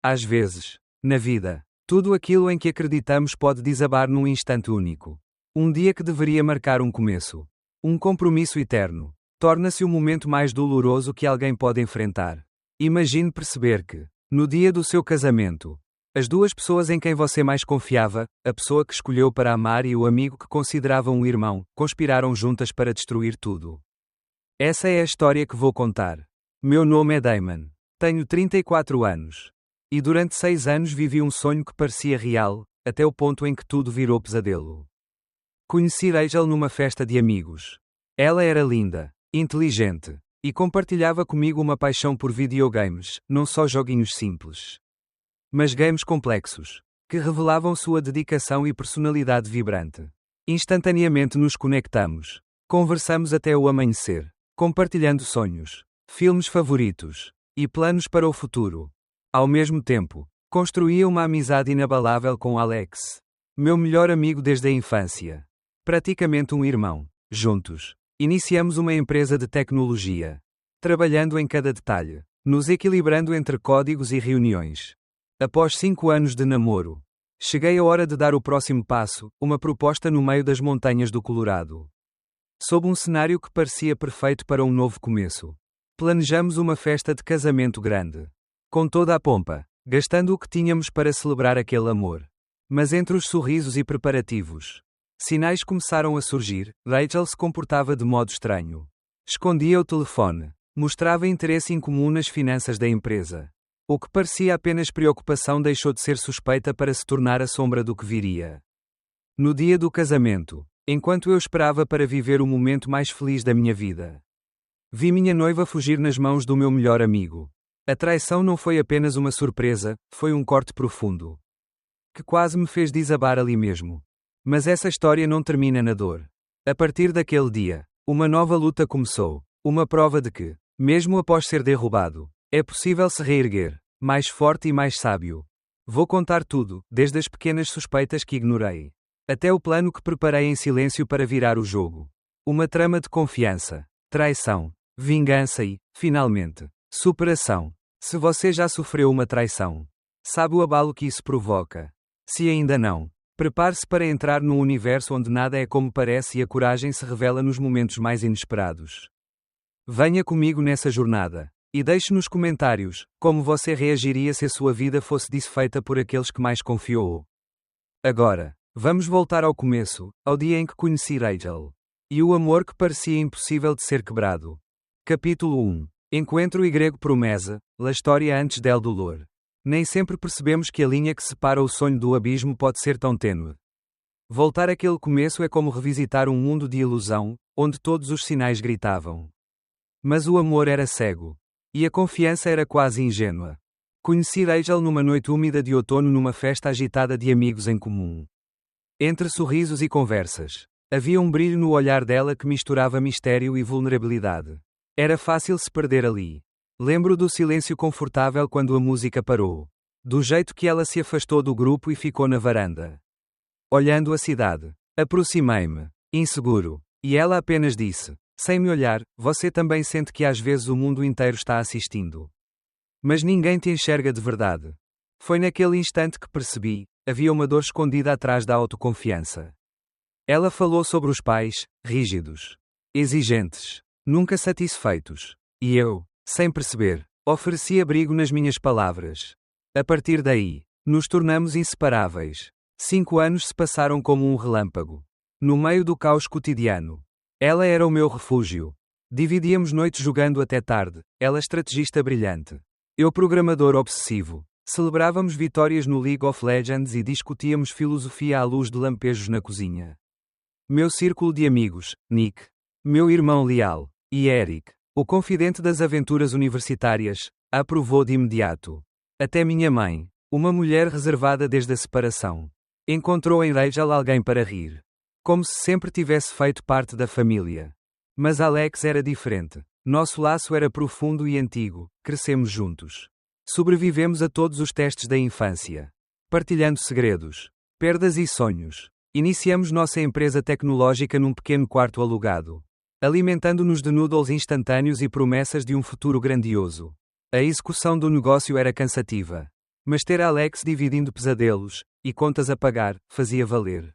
Às vezes, na vida, tudo aquilo em que acreditamos pode desabar num instante único. Um dia que deveria marcar um começo, um compromisso eterno, torna-se o momento mais doloroso que alguém pode enfrentar. Imagine perceber que, no dia do seu casamento, as duas pessoas em quem você mais confiava, a pessoa que escolheu para amar e o amigo que considerava um irmão, conspiraram juntas para destruir tudo. Essa é a história que vou contar. Meu nome é Damon. Tenho 34 anos. E durante 6 anos vivi um sonho que parecia real, até o ponto em que tudo virou pesadelo. Conheci Rachel numa festa de amigos. Ela era linda, inteligente, e compartilhava comigo uma paixão por videogames, não só joguinhos simples, mas games complexos, que revelavam sua dedicação e personalidade vibrante. Instantaneamente nos conectamos. Conversamos até o amanhecer, compartilhando sonhos, filmes favoritos e planos para o futuro. Ao mesmo tempo, construía uma amizade inabalável com Alex, meu melhor amigo desde a infância. Praticamente um irmão. Juntos, iniciamos uma empresa de tecnologia, trabalhando em cada detalhe, nos equilibrando entre códigos e reuniões. Após 5 anos de namoro, cheguei a hora de dar o próximo passo, uma proposta no meio das montanhas do Colorado. Sob um cenário que parecia perfeito para um novo começo, planejamos uma festa de casamento grande. Com toda a pompa, gastando o que tínhamos para celebrar aquele amor. Mas entre os sorrisos e preparativos, sinais começaram a surgir. Rachel se comportava de modo estranho. Escondia o telefone, mostrava interesse incomum nas finanças da empresa. O que parecia apenas preocupação deixou de ser suspeita para se tornar a sombra do que viria. No dia do casamento, enquanto eu esperava para viver o momento mais feliz da minha vida, vi minha noiva fugir nas mãos do meu melhor amigo. A traição não foi apenas uma surpresa, foi um corte profundo, que quase me fez desabar ali mesmo. Mas essa história não termina na dor. A partir daquele dia, uma nova luta começou, uma prova de que, mesmo após ser derrubado, é possível se reerguer, mais forte e mais sábio. Vou contar tudo, desde as pequenas suspeitas que ignorei, até o plano que preparei em silêncio para virar o jogo. Uma trama de confiança, traição, vingança e, finalmente, superação. Se você já sofreu uma traição, sabe o abalo que isso provoca. Se ainda não, prepare-se para entrar num universo onde nada é como parece e a coragem se revela nos momentos mais inesperados. Venha comigo nessa jornada, e deixe nos comentários como você reagiria se a sua vida fosse desfeita por aqueles que mais confiou. Agora, vamos voltar ao começo, ao dia em que conheci Rachel. E o amor que parecia impossível de ser quebrado. Capítulo 1. Encontro e grego promessa, la história antes del dolor. Nem sempre percebemos que a linha que separa o sonho do abismo pode ser tão tênue. Voltar àquele começo é como revisitar um mundo de ilusão, onde todos os sinais gritavam. Mas o amor era cego. E a confiança era quase ingênua. Conheci Rachel numa noite úmida de outono numa festa agitada de amigos em comum. Entre sorrisos e conversas, havia um brilho no olhar dela que misturava mistério e vulnerabilidade. Era fácil se perder ali. Lembro do silêncio confortável quando a música parou. Do jeito que ela se afastou do grupo e ficou na varanda, olhando a cidade. Aproximei-me, inseguro, e ela apenas disse, sem me olhar, você também sente que às vezes o mundo inteiro está assistindo. Mas ninguém te enxerga de verdade. Foi naquele instante que percebi, havia uma dor escondida atrás da autoconfiança. Ela falou sobre os pais, rígidos, exigentes, nunca satisfeitos. E eu, sem perceber, ofereci abrigo nas minhas palavras. A partir daí, nos tornamos inseparáveis. 5 anos se passaram como um relâmpago. No meio do caos cotidiano. Ela era o meu refúgio. Dividíamos noites jogando até tarde, ela estrategista brilhante. Eu programador obsessivo. Celebrávamos vitórias no League of Legends e discutíamos filosofia à luz de lampejos na cozinha. Meu círculo de amigos, Nick, meu irmão leal, e Eric, o confidente das aventuras universitárias, a aprovou de imediato. Até minha mãe, uma mulher reservada desde a separação, encontrou em Rachel alguém para rir. Como se sempre tivesse feito parte da família. Mas Alex era diferente. Nosso laço era profundo e antigo, crescemos juntos. Sobrevivemos a todos os testes da infância. Partilhando segredos, perdas e sonhos. Iniciamos nossa empresa tecnológica num pequeno quarto alugado, alimentando-nos de noodles instantâneos e promessas de um futuro grandioso. A execução do negócio era cansativa. Mas ter Alex dividindo pesadelos, e contas a pagar, fazia valer.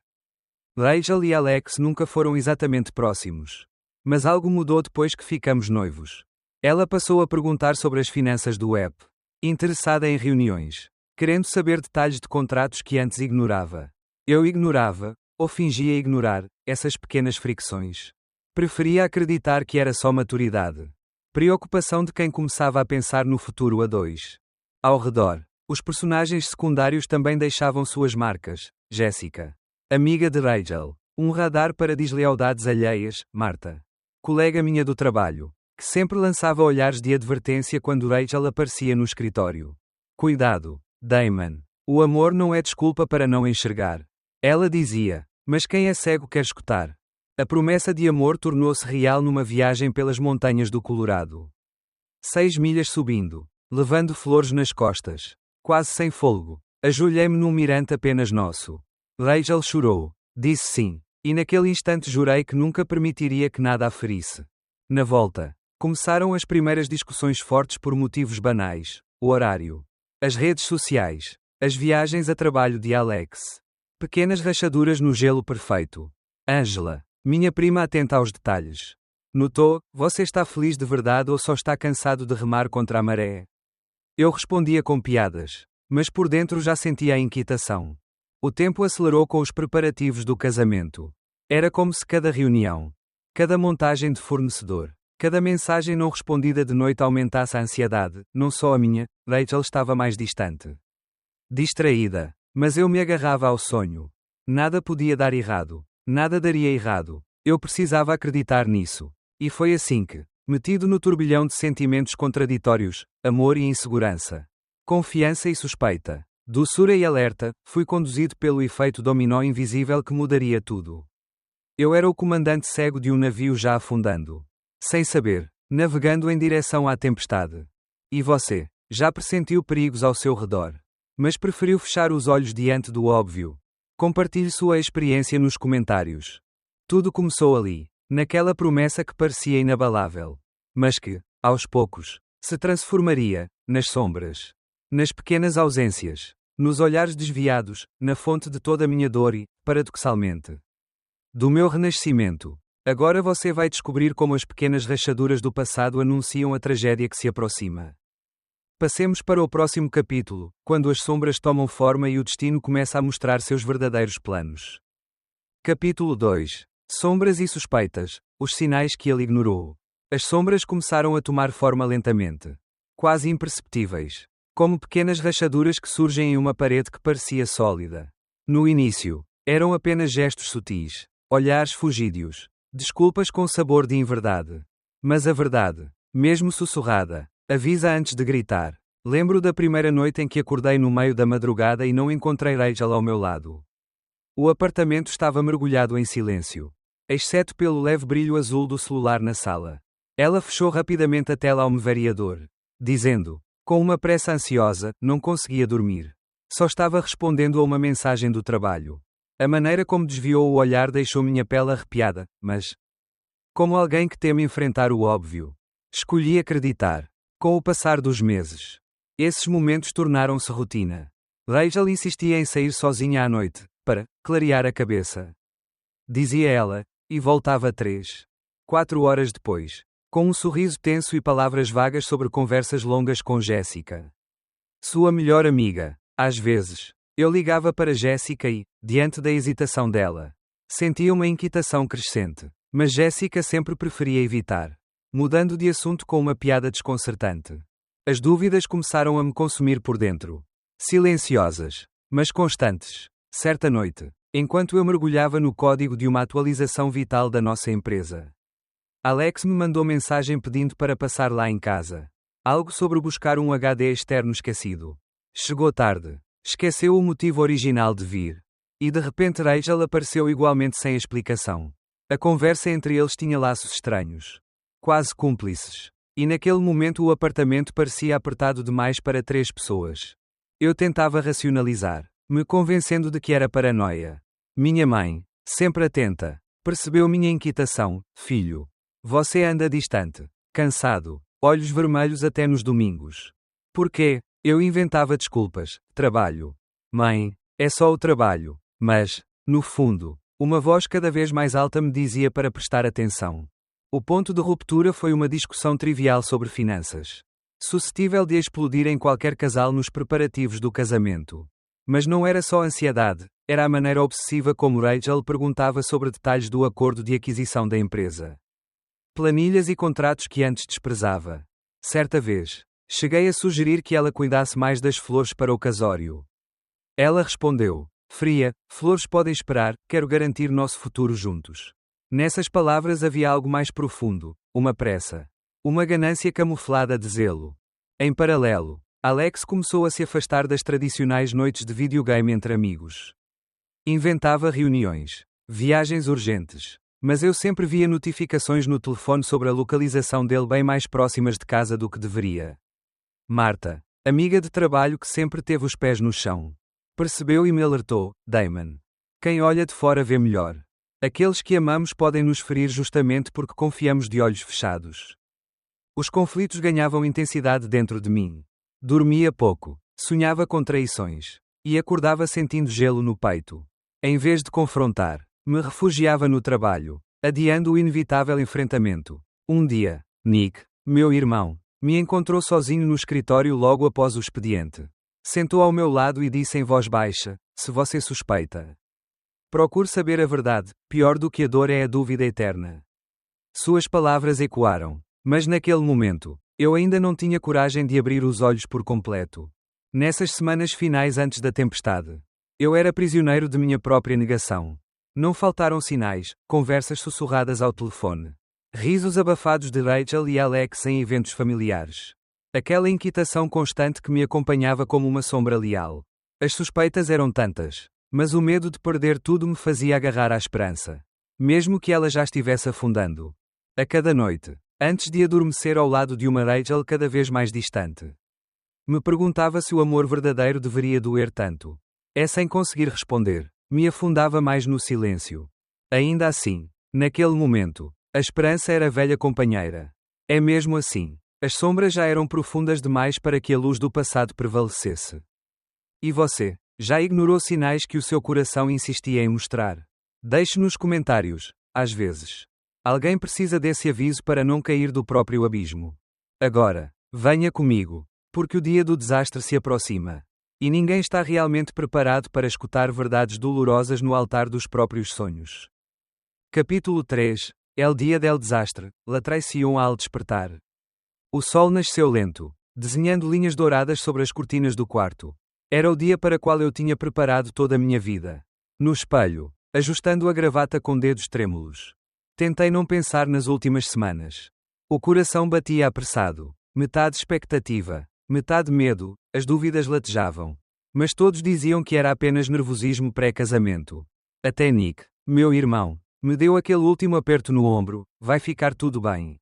Rachel e Alex nunca foram exatamente próximos. Mas algo mudou depois que ficamos noivos. Ela passou a perguntar sobre as finanças do app. Interessada em reuniões. Querendo saber detalhes de contratos que antes ignorava. Eu ignorava, ou fingia ignorar, essas pequenas fricções. Preferia acreditar que era só maturidade. Preocupação de quem começava a pensar no futuro a dois. Ao redor, os personagens secundários também deixavam suas marcas. Jessica. Amiga de Rachel. Um radar para deslealdades alheias, Marta. Colega minha do trabalho. Que sempre lançava olhares de advertência quando Rachel aparecia no escritório. Cuidado, Damon. O amor não é desculpa para não enxergar. Ela dizia, mas quem é cego quer escutar. A promessa de amor tornou-se real numa viagem pelas montanhas do Colorado. 6 milhas subindo, levando flores nas costas. Quase sem fôlego. Ajoelhei-me num mirante apenas nosso. Rachel chorou. Disse sim. E naquele instante jurei que nunca permitiria que nada a ferisse. Na volta, começaram as primeiras discussões fortes por motivos banais. O horário. As redes sociais. As viagens a trabalho de Alex. Pequenas rachaduras no gelo perfeito. Angela. Minha prima atenta aos detalhes. Notou, você está feliz de verdade ou só está cansado de remar contra a maré? Eu respondia com piadas. Mas por dentro já sentia a inquietação. O tempo acelerou com os preparativos do casamento. Era como se cada reunião, cada montagem de fornecedor, cada mensagem não respondida de noite aumentasse a ansiedade, não só a minha. Rachel estava mais distante. Distraída. Mas eu me agarrava ao sonho. Nada podia dar errado. Nada daria errado. Eu precisava acreditar nisso. E foi assim que, metido no turbilhão de sentimentos contraditórios, amor e insegurança, confiança e suspeita, doçura e alerta, fui conduzido pelo efeito dominó invisível que mudaria tudo. Eu era o comandante cego de um navio já afundando. Sem saber, navegando em direção à tempestade. E você, já pressentiu perigos ao seu redor. Mas preferiu fechar os olhos diante do óbvio. Compartilhe sua experiência nos comentários. Tudo começou ali, naquela promessa que parecia inabalável. Mas que, aos poucos, se transformaria, nas sombras. Nas pequenas ausências. Nos olhares desviados, na fonte de toda a minha dor e, paradoxalmente, do meu renascimento. Agora você vai descobrir como as pequenas rachaduras do passado anunciam a tragédia que se aproxima. Passemos para o próximo capítulo, quando as sombras tomam forma e o destino começa a mostrar seus verdadeiros planos. Capítulo 2. Sombras e suspeitas, os sinais que ele ignorou. As sombras começaram a tomar forma lentamente. Quase imperceptíveis. Como pequenas rachaduras que surgem em uma parede que parecia sólida. No início, eram apenas gestos sutis, olhares fugídios, desculpas com sabor de inverdade. Mas a verdade, mesmo sussurrada, avisa antes de gritar. Lembro da primeira noite em que acordei no meio da madrugada e não encontrei Rachel ao meu lado. O apartamento estava mergulhado em silêncio, exceto pelo leve brilho azul do celular na sala. Ela fechou rapidamente a tela ao meu variador, dizendo, com uma pressa ansiosa, não conseguia dormir. Só estava respondendo a uma mensagem do trabalho. A maneira como desviou o olhar deixou minha pele arrepiada, mas, como alguém que teme enfrentar o óbvio, escolhi acreditar. Com o passar dos meses, esses momentos tornaram-se rotina. Rachel insistia em sair sozinha à noite, para clarear a cabeça. Dizia ela, e voltava 3, 4 horas depois, com um sorriso tenso e palavras vagas sobre conversas longas com Jessica. Sua melhor amiga. Às vezes, eu ligava para Jessica e, diante da hesitação dela, sentia uma inquietação crescente, mas Jessica sempre preferia evitar. Mudando de assunto com uma piada desconcertante. As dúvidas começaram a me consumir por dentro. Silenciosas, mas constantes. Certa noite, enquanto eu mergulhava no código de uma atualização vital da nossa empresa, Alex me mandou mensagem pedindo para passar lá em casa. Algo sobre buscar um HD externo esquecido. Chegou tarde. Esqueceu o motivo original de vir. E de repente Rachel apareceu igualmente sem explicação. A conversa entre eles tinha laços estranhos. Quase cúmplices. E naquele momento o apartamento parecia apertado demais para 3 pessoas. Eu tentava racionalizar, me convencendo de que era paranoia. Minha mãe, sempre atenta, percebeu minha inquietação. Filho, você anda distante, cansado, olhos vermelhos até nos domingos. Por quê? Eu inventava desculpas. Trabalho. Mãe, é só o trabalho. Mas, no fundo, uma voz cada vez mais alta me dizia para prestar atenção. O ponto de ruptura foi uma discussão trivial sobre finanças, suscetível de explodir em qualquer casal nos preparativos do casamento. Mas não era só ansiedade, era a maneira obsessiva como Rachel perguntava sobre detalhes do acordo de aquisição da empresa. Planilhas e contratos que antes desprezava. Certa vez, cheguei a sugerir que ela cuidasse mais das flores para o casório. Ela respondeu: fria, flores podem esperar, quero garantir nosso futuro juntos. Nessas palavras havia algo mais profundo, uma pressa. Uma ganância camuflada de zelo. Em paralelo, Alex começou a se afastar das tradicionais noites de videogame entre amigos. Inventava reuniões, viagens urgentes, mas eu sempre via notificações no telefone sobre a localização dele bem mais próximas de casa do que deveria. Marta, amiga de trabalho que sempre teve os pés no chão, percebeu e me alertou: Damon. Quem olha de fora vê melhor. Aqueles que amamos podem nos ferir justamente porque confiamos de olhos fechados. Os conflitos ganhavam intensidade dentro de mim. Dormia pouco, sonhava com traições, e acordava sentindo gelo no peito. Em vez de confrontar, me refugiava no trabalho, adiando o inevitável enfrentamento. Um dia, Nick, meu irmão, me encontrou sozinho no escritório logo após o expediente. Sentou ao meu lado e disse em voz baixa: se você suspeita, procure saber a verdade, pior do que a dor é a dúvida eterna. Suas palavras ecoaram, mas naquele momento, eu ainda não tinha coragem de abrir os olhos por completo. Nessas semanas finais antes da tempestade, eu era prisioneiro de minha própria negação. Não faltaram sinais, conversas sussurradas ao telefone, risos abafados de Rachel e Alex em eventos familiares. Aquela inquietação constante que me acompanhava como uma sombra leal. As suspeitas eram tantas, mas o medo de perder tudo me fazia agarrar à esperança, mesmo que ela já estivesse afundando. A cada noite, antes de adormecer ao lado de uma Rachel cada vez mais distante, me perguntava se o amor verdadeiro deveria doer tanto. Sem conseguir responder, me afundava mais no silêncio. Ainda assim, naquele momento, a esperança era velha companheira. É mesmo assim. As sombras já eram profundas demais para que a luz do passado prevalecesse. E você, já ignorou sinais que o seu coração insistia em mostrar? Deixe nos comentários, às vezes. Alguém precisa desse aviso para não cair do próprio abismo. Agora, venha comigo, porque o dia do desastre se aproxima. E ninguém está realmente preparado para escutar verdades dolorosas no altar dos próprios sonhos. Capítulo 3. El dia del desastre, la traición al despertar. O sol nasceu lento, desenhando linhas douradas sobre as cortinas do quarto. Era o dia para qual eu tinha preparado toda a minha vida. No espelho, ajustando a gravata com dedos trêmulos. Tentei não pensar nas últimas semanas. O coração batia apressado, metade expectativa, metade medo, as dúvidas latejavam. Mas todos diziam que era apenas nervosismo pré-casamento. Até Nick, meu irmão, me deu aquele último aperto no ombro: vai ficar tudo bem.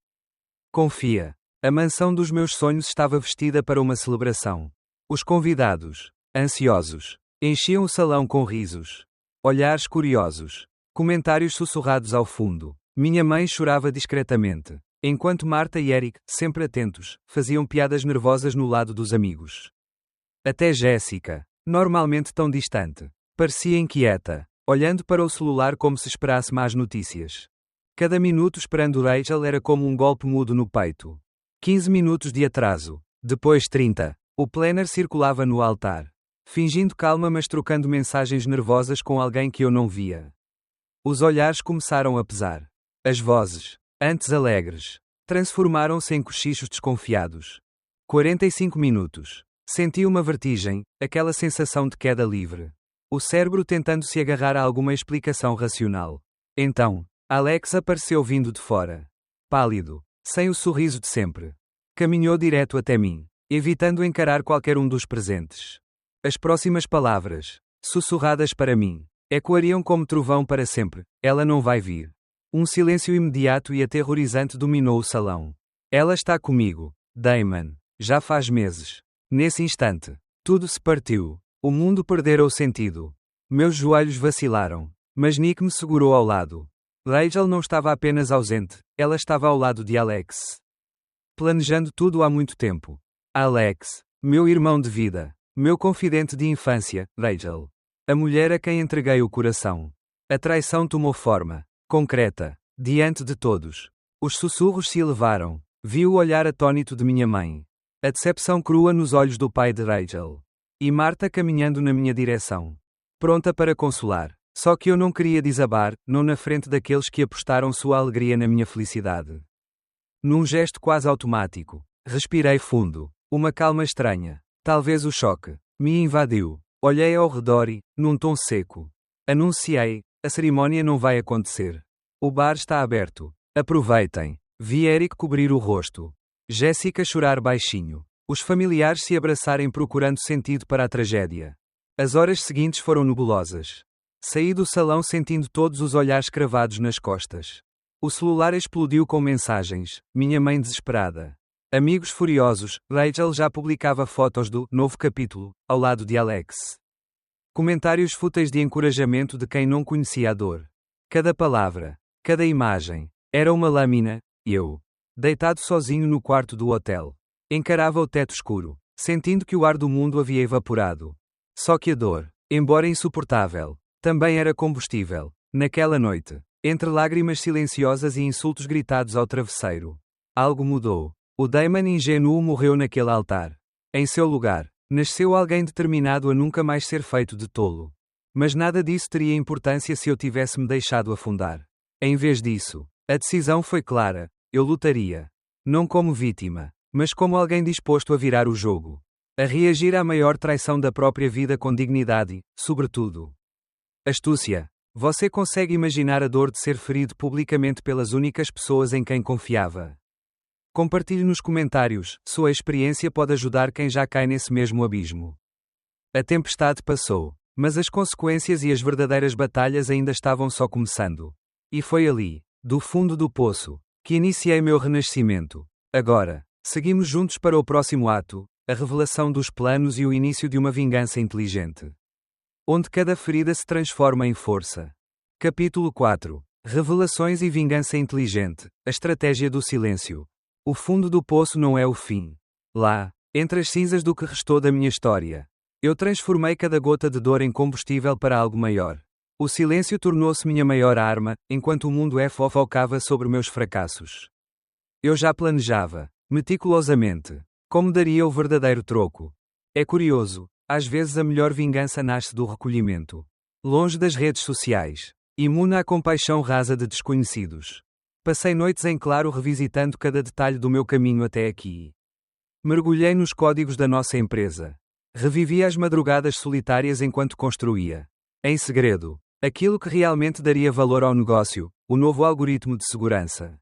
Confia. A mansão dos meus sonhos estava vestida para uma celebração. Os convidados, ansiosos, enchiam o salão com risos, olhares curiosos, comentários sussurrados ao fundo. Minha mãe chorava discretamente, enquanto Marta e Eric, sempre atentos, faziam piadas nervosas no lado dos amigos. Até Jéssica, normalmente tão distante, parecia inquieta, olhando para o celular como se esperasse más notícias. Cada minuto esperando Rachel era como um golpe mudo no peito. 15 minutos de atraso, depois 30. O planner circulava no altar, fingindo calma mas trocando mensagens nervosas com alguém que eu não via. Os olhares começaram a pesar. As vozes, antes alegres, transformaram-se em cochichos desconfiados. 45 minutos. Senti uma vertigem, aquela sensação de queda livre. O cérebro tentando se agarrar a alguma explicação racional. Então, Alex apareceu vindo de fora. Pálido, sem o sorriso de sempre. Caminhou direto até mim, evitando encarar qualquer um dos presentes. As próximas palavras, sussurradas para mim, ecoariam como trovão para sempre: ela não vai vir. Um silêncio imediato e aterrorizante dominou o salão. Ela está comigo, Damon, já faz meses. Nesse instante, tudo se partiu. O mundo perdera o sentido. Meus joelhos vacilaram, mas Nick me segurou ao lado. Rachel não estava apenas ausente, ela estava ao lado de Alex. Planejando tudo há muito tempo. Alex, Meu irmão de vida. Meu confidente de infância, Rachel. A mulher a quem entreguei o coração. A traição tomou forma, concreta, diante de todos. Os sussurros se elevaram. Vi o olhar atônito de minha mãe. A decepção crua nos olhos do pai de Rachel. E Marta caminhando na minha direção. Pronta para consolar. Só que eu não queria desabar, não na frente daqueles que apostaram sua alegria na minha felicidade. Num gesto quase automático, respirei fundo. Uma calma estranha, talvez o choque, me invadiu. Olhei ao redor e, num tom seco, anunciei: a cerimónia não vai acontecer. O bar está aberto. Aproveitem. Vi Eric cobrir o rosto. Jéssica chorar baixinho. Os familiares se abraçarem procurando sentido para a tragédia. As horas seguintes foram nebulosas. Saí do salão sentindo todos os olhares cravados nas costas. O celular explodiu com mensagens. Minha mãe desesperada. Amigos furiosos. Rachel já publicava fotos do novo capítulo, ao lado de Alex. Comentários fúteis de encorajamento de quem não conhecia a dor. Cada palavra, cada imagem, era uma lâmina. Eu, deitado sozinho no quarto do hotel, encarava o teto escuro, sentindo que o ar do mundo havia evaporado. Só que a dor, embora insuportável, também era combustível. Naquela noite, entre lágrimas silenciosas e insultos gritados ao travesseiro, algo mudou. O Damon ingênuo morreu naquele altar. Em seu lugar, nasceu alguém determinado a nunca mais ser feito de tolo. Mas nada disso teria importância se eu tivesse me deixado afundar. Em vez disso, a decisão foi clara: eu lutaria. Não como vítima, mas como alguém disposto a virar o jogo. A reagir à maior traição da própria vida com dignidade, sobretudo. Astúcia. Você consegue imaginar a dor de ser ferido publicamente pelas únicas pessoas em quem confiava? Compartilhe nos comentários, sua experiência pode ajudar quem já cai nesse mesmo abismo. A tempestade passou, mas as consequências e as verdadeiras batalhas ainda estavam só começando. E foi ali, do fundo do poço, que iniciei meu renascimento. Agora, seguimos juntos para o próximo ato, a revelação dos planos e o início de uma vingança inteligente. Onde cada ferida se transforma em força. Capítulo 4. Revelações e vingança inteligente, a estratégia do silêncio. O fundo do poço não é o fim. Lá, entre as cinzas do que restou da minha história, eu transformei cada gota de dor em combustível para algo maior. O silêncio tornou-se minha maior arma, enquanto o mundo fofocava sobre meus fracassos. Eu já planejava, meticulosamente, como daria o verdadeiro troco. É curioso, às vezes a melhor vingança nasce do recolhimento. Longe das redes sociais. Imune à compaixão rasa de desconhecidos. Passei noites em claro revisitando cada detalhe do meu caminho até aqui. Mergulhei nos códigos da nossa empresa. Revivi as madrugadas solitárias enquanto construía, em segredo, aquilo que realmente daria valor ao negócio, o novo algoritmo de segurança.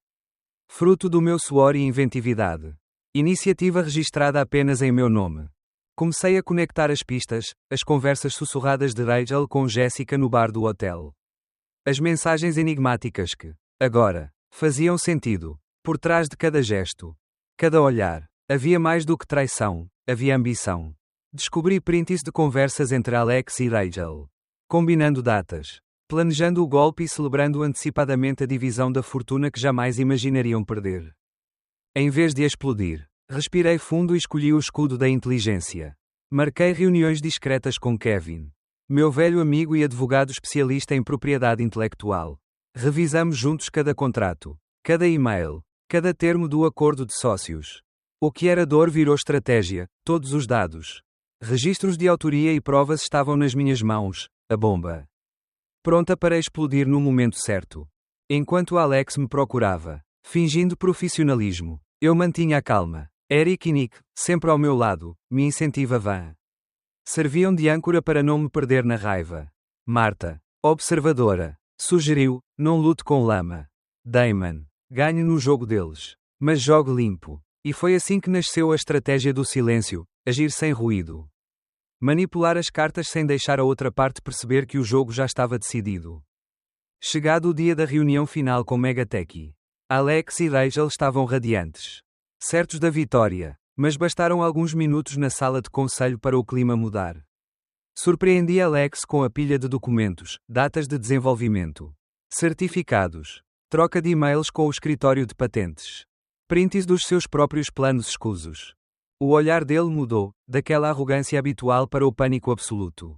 Fruto do meu suor e inventividade. Iniciativa registrada apenas em meu nome. Comecei a conectar as pistas, as conversas sussurradas de Rachel com Jéssica no bar do hotel. As mensagens enigmáticas que, agora, faziam sentido. Por trás de cada gesto, cada olhar, havia mais do que traição, havia ambição. Descobri prints de conversas entre Alex e Rachel. Combinando datas, planejando o golpe e celebrando antecipadamente a divisão da fortuna que jamais imaginariam perder. Em vez de explodir, respirei fundo e escolhi o escudo da inteligência. Marquei reuniões discretas com Kevin, meu velho amigo e advogado especialista em propriedade intelectual. Revisamos juntos cada contrato, cada e-mail, cada termo do acordo de sócios. O que era dor virou estratégia, todos os dados. Registros de autoria e provas estavam nas minhas mãos, a bomba. Pronta para explodir no momento certo. Enquanto Alex me procurava, fingindo profissionalismo, eu mantinha a calma. Eric e Nick, sempre ao meu lado, me incentivavam. Serviam de âncora para não me perder na raiva. Marta, observadora, sugeriu: não lute com lama. Damon, ganhe no jogo deles, mas jogue limpo. E foi assim que nasceu a estratégia do silêncio, agir sem ruído. Manipular as cartas sem deixar a outra parte perceber que o jogo já estava decidido. Chegado o dia da reunião final com Megatech, Alex e Rachel estavam radiantes. Certos da vitória, mas bastaram alguns minutos na sala de conselho para o clima mudar. Surpreendi Alex com a pilha de documentos, datas de desenvolvimento, certificados, troca de e-mails com o escritório de patentes, prints dos seus próprios planos escusos. O olhar dele mudou, daquela arrogância habitual para o pânico absoluto.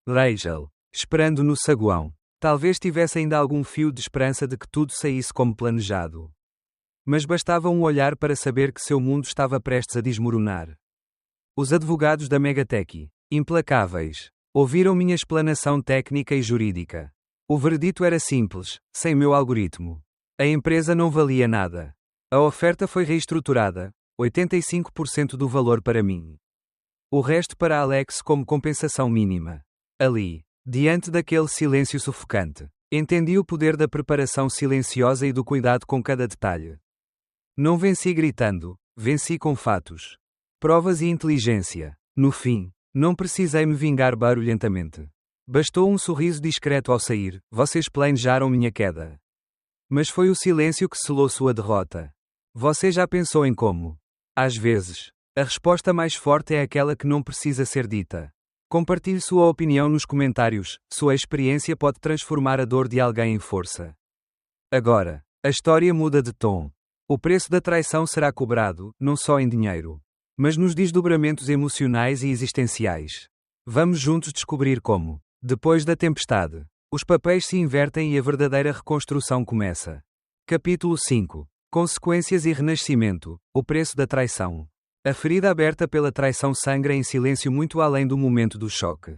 Rachel, esperando no saguão. Talvez tivesse ainda algum fio de esperança de que tudo saísse como planejado. Mas bastava um olhar para saber que seu mundo estava prestes a desmoronar. Os advogados da Megatech, implacáveis, ouviram minha explanação técnica e jurídica. O veredito era simples, sem meu algoritmo. A empresa não valia nada. A oferta foi reestruturada, 85% do valor para mim. O resto para Alex como compensação mínima. Ali, diante daquele silêncio sufocante, entendi o poder da preparação silenciosa e do cuidado com cada detalhe. Não venci gritando, venci com fatos. Provas e inteligência. No fim, não precisei me vingar barulhentamente. Bastou um sorriso discreto ao sair, vocês planejaram minha queda. Mas foi o silêncio que selou sua derrota. Você já pensou em como? Às vezes, a resposta mais forte é aquela que não precisa ser dita. Compartilhe sua opinião nos comentários, sua experiência pode transformar a dor de alguém em força. Agora, a história muda de tom. O preço da traição será cobrado, não só em dinheiro, mas nos desdobramentos emocionais e existenciais. Vamos juntos descobrir como, depois da tempestade, os papéis se invertem e a verdadeira reconstrução começa. Capítulo 5. Consequências e renascimento, o preço da traição. A ferida aberta pela traição sangra em silêncio muito além do momento do choque.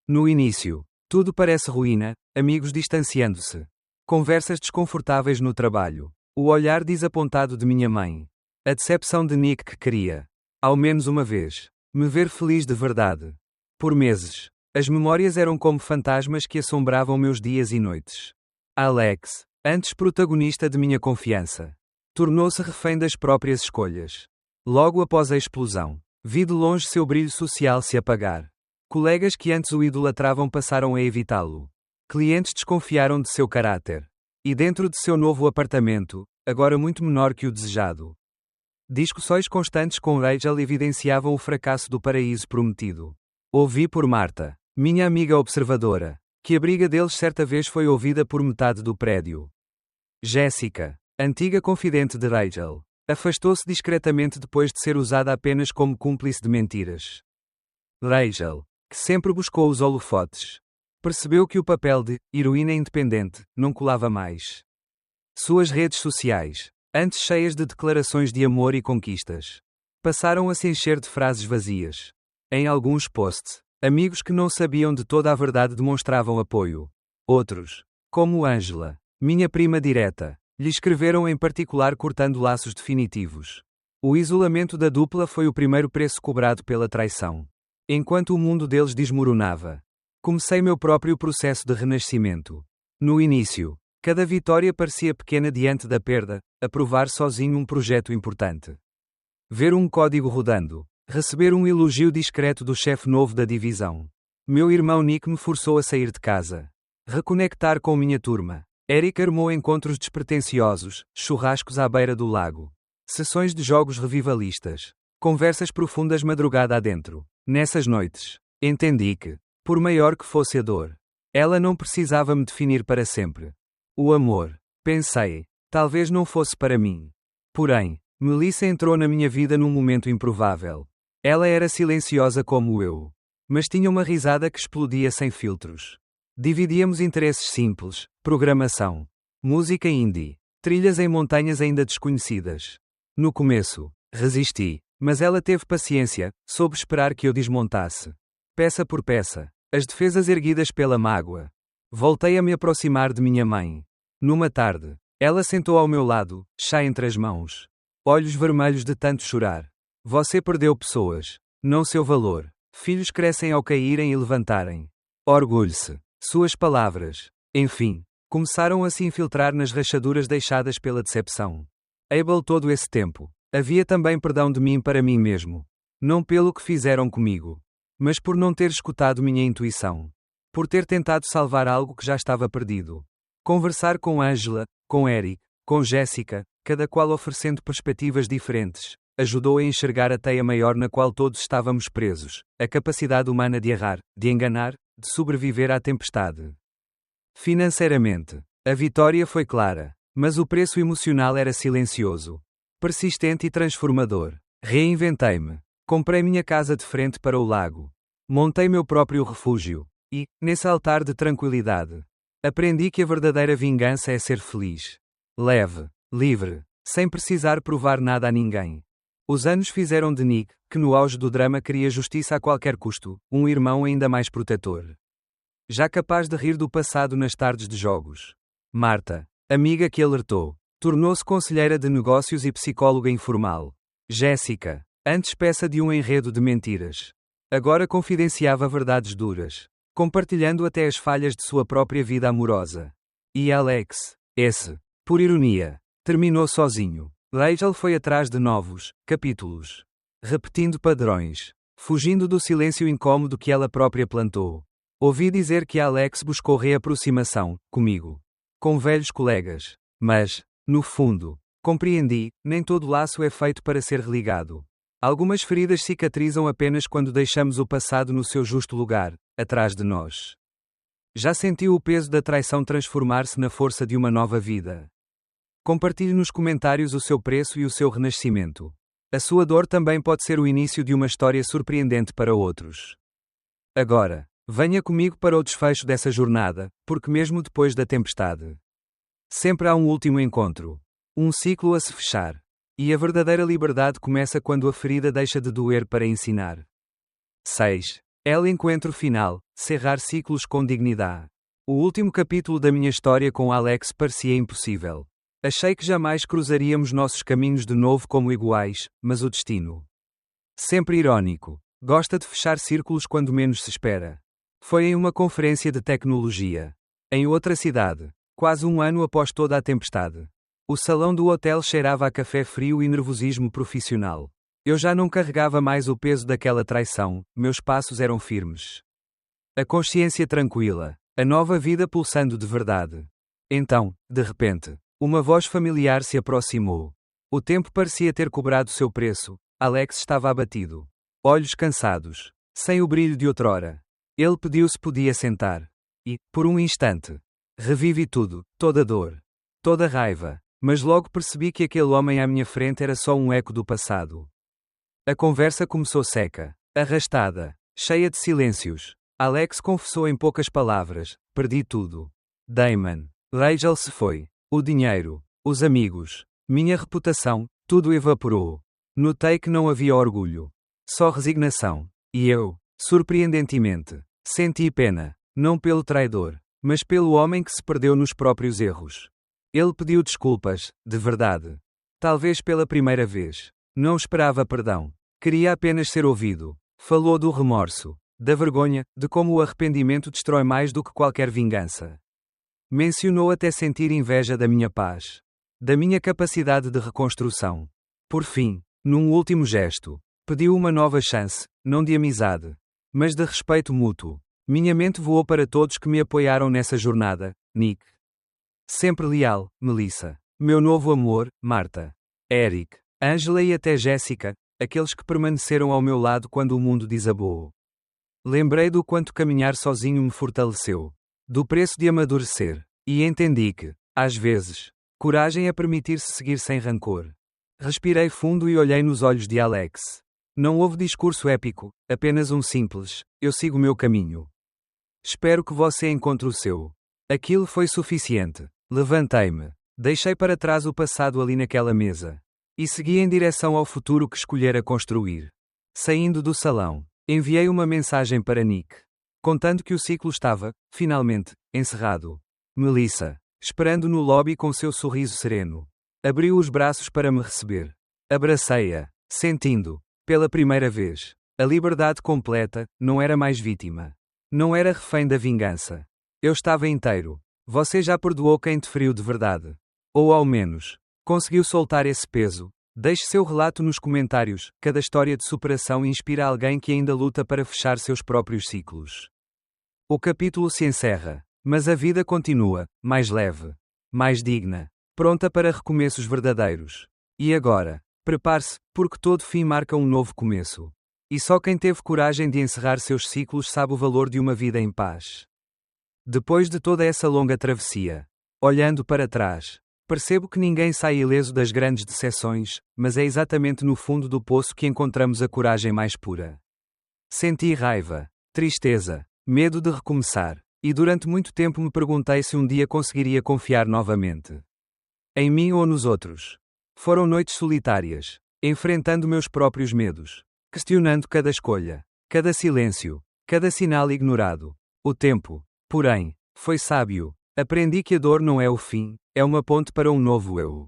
No início, tudo parece ruína, amigos distanciando-se. Conversas desconfortáveis no trabalho. O olhar desapontado de minha mãe. A decepção de Nick que queria, ao menos uma vez, me ver feliz de verdade. Por meses, as memórias eram como fantasmas que assombravam meus dias e noites. Alex, antes protagonista de minha confiança, tornou-se refém das próprias escolhas. Logo após a explosão, vi de longe seu brilho social se apagar. Colegas que antes o idolatravam passaram a evitá-lo. Clientes desconfiaram de seu caráter. E dentro de seu novo apartamento, agora muito menor que o desejado, discussões constantes com Rachel evidenciavam o fracasso do paraíso prometido. Ouvi por Marta, minha amiga observadora, que a briga deles certa vez foi ouvida por metade do prédio. Jessica, antiga confidente de Rachel, afastou-se discretamente depois de ser usada apenas como cúmplice de mentiras. Rachel, que sempre buscou os holofotes, percebeu que o papel de heroína independente não colava mais. Suas redes sociais, antes cheias de declarações de amor e conquistas, passaram a se encher de frases vazias. Em alguns posts, amigos que não sabiam de toda a verdade demonstravam apoio. Outros, como Angela, minha prima direta, lhe escreveram em particular cortando laços definitivos. O isolamento da dupla foi o primeiro preço cobrado pela traição. Enquanto o mundo deles desmoronava, comecei meu próprio processo de renascimento. No início, cada vitória parecia pequena diante da perda, aprovar sozinho um projeto importante. Ver um código rodando, receber um elogio discreto do chefe novo da divisão. Meu irmão Nick me forçou a sair de casa. Reconectar com minha turma. Eric armou encontros despretensiosos, churrascos à beira do lago. Sessões de jogos revivalistas. Conversas profundas madrugada adentro. Nessas noites, entendi que, por maior que fosse a dor, ela não precisava me definir para sempre. O amor, pensei, talvez não fosse para mim. Porém, Melissa entrou na minha vida num momento improvável. Ela era silenciosa como eu, mas tinha uma risada que explodia sem filtros. Dividíamos interesses simples, programação, música indie, trilhas em montanhas ainda desconhecidas. No começo, resisti, mas ela teve paciência, soube esperar que eu desmontasse. Peça por peça, as defesas erguidas pela mágoa. Voltei a me aproximar de minha mãe. Numa tarde, ela sentou ao meu lado, chá entre as mãos. Olhos vermelhos de tanto chorar. Você perdeu pessoas, não seu valor. Filhos crescem ao caírem e levantarem. Orgulhe-se. Suas palavras, enfim, começaram a se infiltrar nas rachaduras deixadas pela decepção. Abel todo esse tempo, havia também perdão de mim para mim mesmo. Não pelo que fizeram comigo, mas por não ter escutado minha intuição. Por ter tentado salvar algo que já estava perdido. Conversar com Angela, com Eric, com Jessica, cada qual oferecendo perspectivas diferentes, ajudou a enxergar a teia maior na qual todos estávamos presos, a capacidade humana de errar, de enganar, de sobreviver à tempestade. Financeiramente, a vitória foi clara, mas o preço emocional era silencioso, persistente e transformador. Reinventei-me. Comprei minha casa de frente para o lago. Montei meu próprio refúgio. E, nesse altar de tranquilidade, aprendi que a verdadeira vingança é ser feliz. Leve, livre, sem precisar provar nada a ninguém. Os anos fizeram de Nick, que no auge do drama queria justiça a qualquer custo, um irmão ainda mais protetor. Já capaz de rir do passado nas tardes de jogos. Marta, amiga que alertou, tornou-se conselheira de negócios e psicóloga informal. Jéssica, antes peça de um enredo de mentiras, agora confidenciava verdades duras, compartilhando até as falhas de sua própria vida amorosa. E Alex, por ironia, terminou sozinho. Rachel foi atrás de novos capítulos, repetindo padrões, fugindo do silêncio incômodo que ela própria plantou. Ouvi dizer que Alex buscou reaproximação comigo, com velhos colegas, mas, no fundo, compreendi, nem todo laço é feito para ser religado. Algumas feridas cicatrizam apenas quando deixamos o passado no seu justo lugar, atrás de nós. Já sentiu o peso da traição transformar-se na força de uma nova vida? Compartilhe nos comentários o seu preço e o seu renascimento. A sua dor também pode ser o início de uma história surpreendente para outros. Agora, venha comigo para o desfecho dessa jornada, porque mesmo depois da tempestade, sempre há um último encontro. Um ciclo a se fechar. E a verdadeira liberdade começa quando a ferida deixa de doer para ensinar. 6. El encontro final, cerrar ciclos com dignidade. O último capítulo da minha história com Alex parecia impossível. Achei que jamais cruzaríamos nossos caminhos de novo como iguais, mas o destino, sempre irônico, gosta de fechar círculos quando menos se espera. Foi em uma conferência de tecnologia, em outra cidade, quase um ano após toda a tempestade. O salão do hotel cheirava a café frio e nervosismo profissional. Eu já não carregava mais o peso daquela traição, meus passos eram firmes. A consciência tranquila, a nova vida pulsando de verdade. Então, de repente, uma voz familiar se aproximou. O tempo parecia ter cobrado seu preço. Alex estava abatido. Olhos cansados, sem o brilho de outrora. Ele pediu se podia sentar. E, por um instante, revivi tudo, toda a dor, toda a raiva. Mas logo percebi que aquele homem à minha frente era só um eco do passado. A conversa começou seca, arrastada, cheia de silêncios. Alex confessou em poucas palavras: perdi tudo. Damon, Rachel se foi. O dinheiro, os amigos, minha reputação, tudo evaporou. Notei que não havia orgulho, só resignação. E eu, surpreendentemente, senti pena, não pelo traidor, mas pelo homem que se perdeu nos próprios erros. Ele pediu desculpas, de verdade. Talvez pela primeira vez. Não esperava perdão. Queria apenas ser ouvido. Falou do remorso, da vergonha, de como o arrependimento destrói mais do que qualquer vingança. Mencionou até sentir inveja da minha paz, da minha capacidade de reconstrução. Por fim, num último gesto, pediu uma nova chance, não de amizade, mas de respeito mútuo. Minha mente voou para todos que me apoiaram nessa jornada. Nick. Sempre leal, Melissa. Meu novo amor, Marta. Eric. Angela e até Jéssica, aqueles que permaneceram ao meu lado quando o mundo desabou. Lembrei do quanto caminhar sozinho me fortaleceu. Do preço de amadurecer. E entendi que, às vezes, coragem é permitir-se seguir sem rancor. Respirei fundo e olhei nos olhos de Alex. Não houve discurso épico, apenas um simples: eu sigo o meu caminho. Espero que você encontre o seu. Aquilo foi suficiente. Levantei-me. Deixei para trás o passado ali naquela mesa. E segui em direção ao futuro que escolhera construir. Saindo do salão, enviei uma mensagem para Nick, contando que o ciclo estava, finalmente, encerrado. Melissa, esperando no lobby com seu sorriso sereno, abriu os braços para me receber. Abracei-a, sentindo, pela primeira vez, a liberdade completa. Não era mais vítima. Não era refém da vingança. Eu estava inteiro. Você já perdoou quem te feriu de verdade? Ou ao menos, conseguiu soltar esse peso? Deixe seu relato nos comentários. Cada história de superação inspira alguém que ainda luta para fechar seus próprios ciclos. O capítulo se encerra, mas a vida continua, mais leve, mais digna, pronta para recomeços verdadeiros. E agora, prepare-se, porque todo fim marca um novo começo. E só quem teve coragem de encerrar seus ciclos sabe o valor de uma vida em paz. Depois de toda essa longa travessia, olhando para trás, Percebo que ninguém sai ileso das grandes decepções, mas é exatamente no fundo do poço que encontramos a coragem mais pura. Senti raiva, tristeza, medo de recomeçar, e durante muito tempo me perguntei se um dia conseguiria confiar novamente. Em mim ou nos outros. Foram noites solitárias, enfrentando meus próprios medos, questionando cada escolha, cada silêncio, cada sinal ignorado. O tempo, porém, foi sábio. Aprendi que a dor não é o fim, é uma ponte para um novo eu.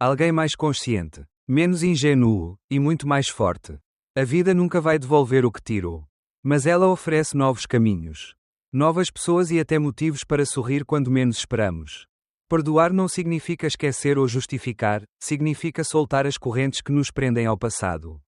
Alguém mais consciente, menos ingênuo, e muito mais forte. A vida nunca vai devolver o que tirou. Mas ela oferece novos caminhos. Novas pessoas e até motivos para sorrir quando menos esperamos. Perdoar não significa esquecer ou justificar, significa soltar as correntes que nos prendem ao passado.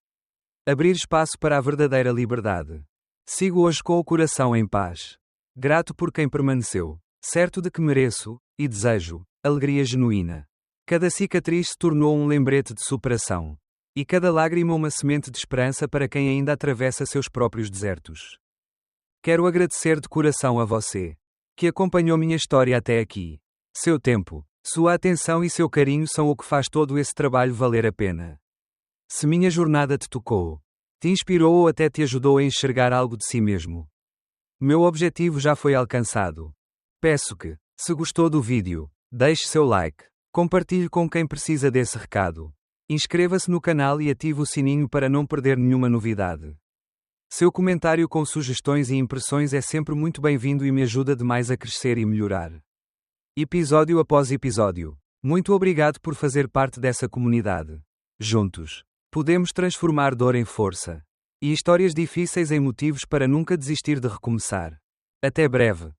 Abrir espaço para a verdadeira liberdade. Sigo hoje com o coração em paz. Grato por quem permaneceu. Certo de que mereço, e desejo, alegria genuína. Cada cicatriz se tornou um lembrete de superação. E cada lágrima uma semente de esperança para quem ainda atravessa seus próprios desertos. Quero agradecer de coração a você, que acompanhou minha história até aqui. Seu tempo, sua atenção e seu carinho são o que faz todo esse trabalho valer a pena. Se minha jornada te tocou, te inspirou ou até te ajudou a enxergar algo de si mesmo, meu objetivo já foi alcançado. Peço que, se gostou do vídeo, deixe seu like, compartilhe com quem precisa desse recado. Inscreva-se no canal e ative o sininho para não perder nenhuma novidade. Seu comentário com sugestões e impressões é sempre muito bem-vindo e me ajuda demais a crescer e melhorar. Episódio após episódio. Muito obrigado por fazer parte dessa comunidade. Juntos, podemos transformar dor em força. E histórias difíceis em motivos para nunca desistir de recomeçar. Até breve.